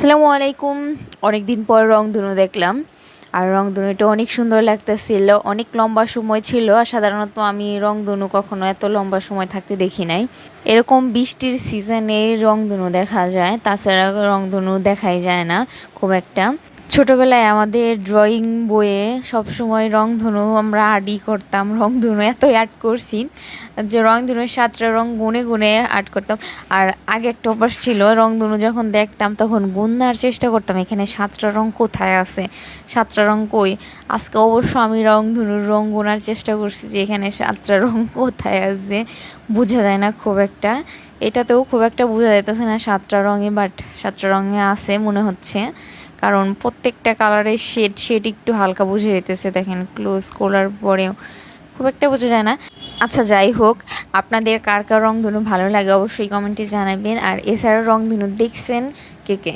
আসসালামু আলাইকুম। অনেক দিন পর রংধনু দেখলাম, আর রংধনুটা অনেক সুন্দর লাগতেছিল। অনেক লম্বা সময় ছিল, আর সাধারণত আমি রংধনু কখনো এত লম্বা সময় থাকতে দেখি নাই। এরকম বৃষ্টির সিজনে রংধনু দেখা যায়, তাছাড়া রংধনু দেখাই যায় না খুব একটা। ছোটবেলায় আমাদের ড্রয়িং বইয়ে সবসময় রংধনু আমরা আর্টই করতাম, রংধনু এতই আর্ট করছি যে রংধনুর 7টা রং গুনে গুনে আর্ট করতাম। আর আগে একটা অভ্যাস ছিল, রংধনু যখন দেখতাম তখন গুনার চেষ্টা করতাম এখানে 7টা রং কোথায় আছে, 7টা রং কই। আজকে অবশ্য আমি রংধনুর রং গোনার চেষ্টা করছি যে এখানে 7টা রং কোথায় আছে। বোঝা যায় না খুব একটা, এটাতেও খুব একটা বোঝা যাইতেছে না 7টা রঙে, বাট 7টা রঙে আছে মনে হচ্ছে, কারণ প্রত্যেকটা কালারের শেড শেড একটু হালকা বোঝা যেতেছে। দেখেন ক্লোজ করার পরেও খুব একটা বোঝা যায় না। আচ্ছা, যাই হোক, আপনাদের কার কার রংধনু ভালো লাগে অবশ্যই কমেন্টে জানাবেন। আর এছাড়া রংধনু দেখছেন কে কে?